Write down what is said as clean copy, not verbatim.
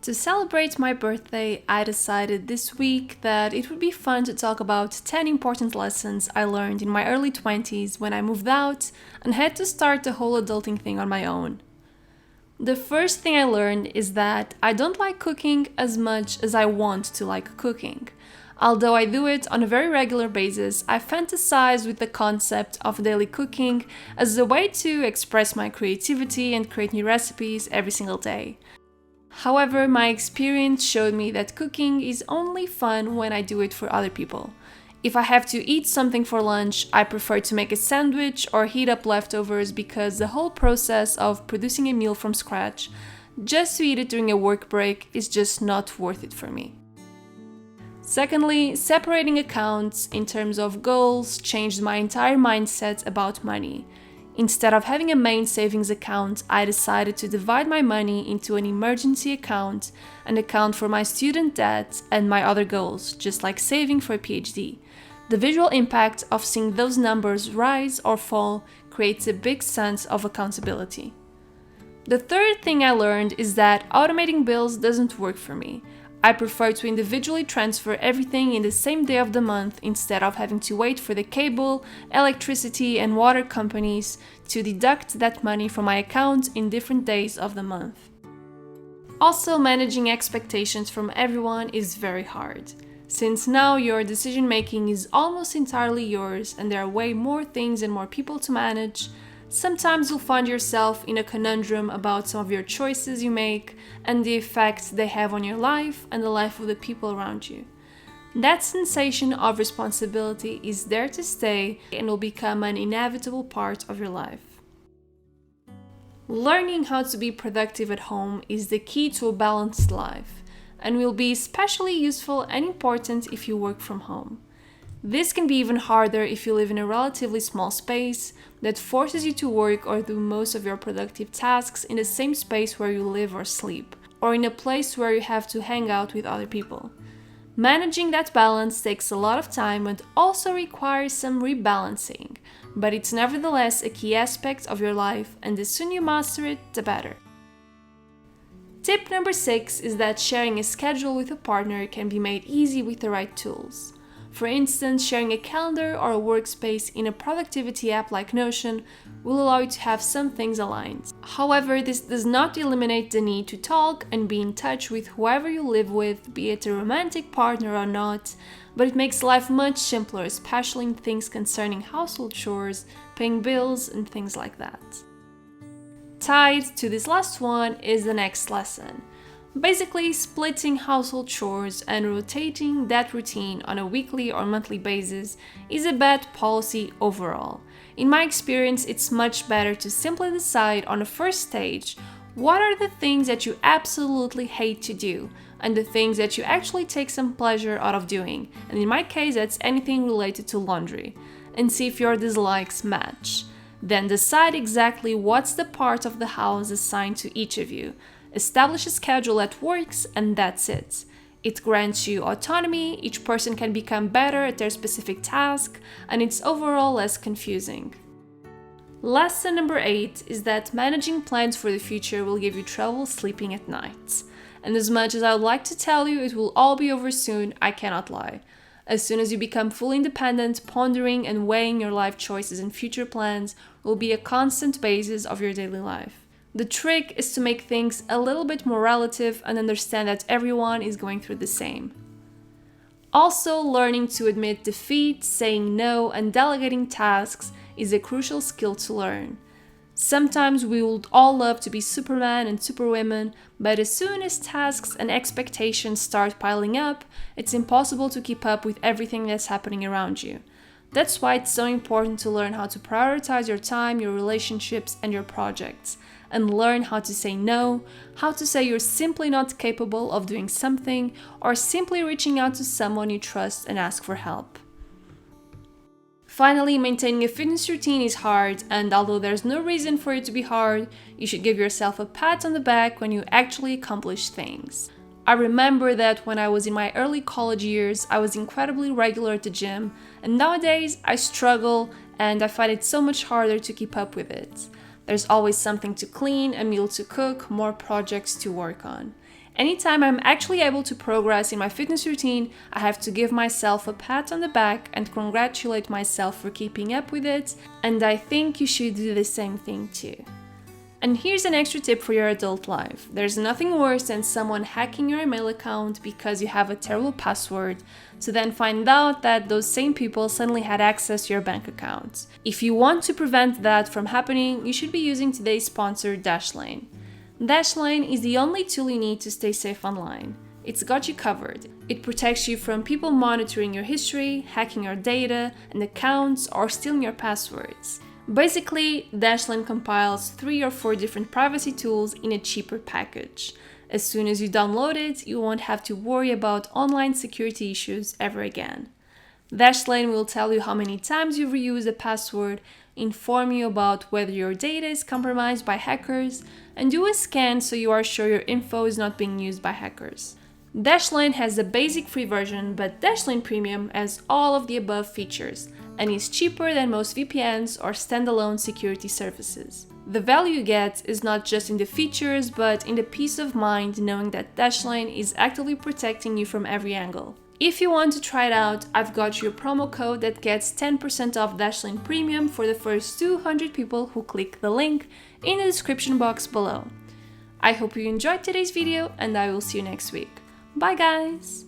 To celebrate my birthday, I decided this week that it would be fun to talk about 10 important lessons I learned in my early 20s when I moved out and had to start the whole adulting thing on my own. The first thing I learned is that I don't like cooking as much as I want to like cooking. Although I do it on a very regular basis, I fantasize with the concept of daily cooking as a way to express my creativity and create new recipes every single day. However, my experience showed me that cooking is only fun when I do it for other people. If I have to eat something for lunch, I prefer to make a sandwich or heat up leftovers because the whole process of producing a meal from scratch, just to eat it during a work break, is just not worth it for me. Secondly, separating accounts in terms of goals changed my entire mindset about money. Instead of having a main savings account, I decided to divide my money into an emergency account, an account for my student debt, and my other goals, just like saving for a PhD. The visual impact of seeing those numbers rise or fall creates a big sense of accountability. The third thing I learned is that automating bills doesn't work for me. I prefer to individually transfer everything in the same day of the month instead of having to wait for the cable, electricity, and water companies to deduct that money from my account in different days of the month. Also, managing expectations from everyone is very hard. Since now your decision making is almost entirely yours and there are way more things and more people to manage, sometimes you'll find yourself in a conundrum about some of your choices you make and the effects they have on your life and the life of the people around you. That sensation of responsibility is there to stay and will become an inevitable part of your life. Learning how to be productive at home is the key to a balanced life and will be especially useful and important if you work from home. This can be even harder if you live in a relatively small space that forces you to work or do most of your productive tasks in the same space where you live or sleep, or in a place where you have to hang out with other people. Managing that balance takes a lot of time and also requires some rebalancing, but it's nevertheless a key aspect of your life, and the sooner you master it, the better. Tip number 6 is that sharing a schedule with a partner can be made easy with the right tools. For instance, sharing a calendar or a workspace in a productivity app like Notion will allow you to have some things aligned. However, this does not eliminate the need to talk and be in touch with whoever you live with, be it a romantic partner or not, but it makes life much simpler, especially in things concerning household chores, paying bills, and things like that. Tied to this last one is the next lesson. Basically, splitting household chores and rotating that routine on a weekly or monthly basis is a bad policy overall. In my experience, it's much better to simply decide on the first stage what are the things that you absolutely hate to do and the things that you actually take some pleasure out of doing, and in my case that's anything related to laundry, and see if your dislikes match. Then decide exactly what's the part of the house assigned to each of you. Establish a schedule that works, and that's it. It grants you autonomy, each person can become better at their specific task, and it's overall less confusing. Lesson number 8 is that managing plans for the future will give you trouble sleeping at night. And as much as I would like to tell you it will all be over soon, I cannot lie. As soon as you become fully independent, pondering and weighing your life choices and future plans will be a constant basis of your daily life. The trick is to make things a little bit more relative and understand that everyone is going through the same. Also, learning to admit defeat, saying no, and delegating tasks is a crucial skill to learn. Sometimes we would all love to be Superman and Superwoman, but as soon as tasks and expectations start piling up, it's impossible to keep up with everything that's happening around you. That's why it's so important to learn how to prioritize your time, your relationships, and your projects, and learn how to say no, how to say you're simply not capable of doing something, or simply reaching out to someone you trust and ask for help. Finally, maintaining a fitness routine is hard, and although there's no reason for it to be hard, you should give yourself a pat on the back when you actually accomplish things. I remember that when I was in my early college years, I was incredibly regular at the gym, and nowadays I struggle and I find it so much harder to keep up with it. There's always something to clean, a meal to cook, more projects to work on. Anytime I'm actually able to progress in my fitness routine, I have to give myself a pat on the back and congratulate myself for keeping up with it, and I think you should do the same thing too. And here's an extra tip for your adult life. There's nothing worse than someone hacking your email account because you have a terrible password, to then find out that those same people suddenly had access to your bank account. If you want to prevent that from happening, you should be using today's sponsor, Dashlane. Dashlane is the only tool you need to stay safe online. It's got you covered. It protects you from people monitoring your history, hacking your data and accounts, or stealing your passwords. Basically, Dashlane compiles 3 or 4 different privacy tools in a cheaper package. As soon as you download it, you won't have to worry about online security issues ever again. Dashlane will tell you how many times you've reused a password, inform you about whether your data is compromised by hackers, and do a scan so you are sure your info is not being used by hackers. Dashlane has the basic free version, but Dashlane Premium has all of the above features and is cheaper than most VPNs or standalone security services. The value you get is not just in the features, but in the peace of mind knowing that Dashlane is actively protecting you from every angle. If you want to try it out, I've got you a promo code that gets 10% off Dashlane Premium for the first 200 people who click the link in the description box below. I hope you enjoyed today's video, and I will see you next week. Bye guys!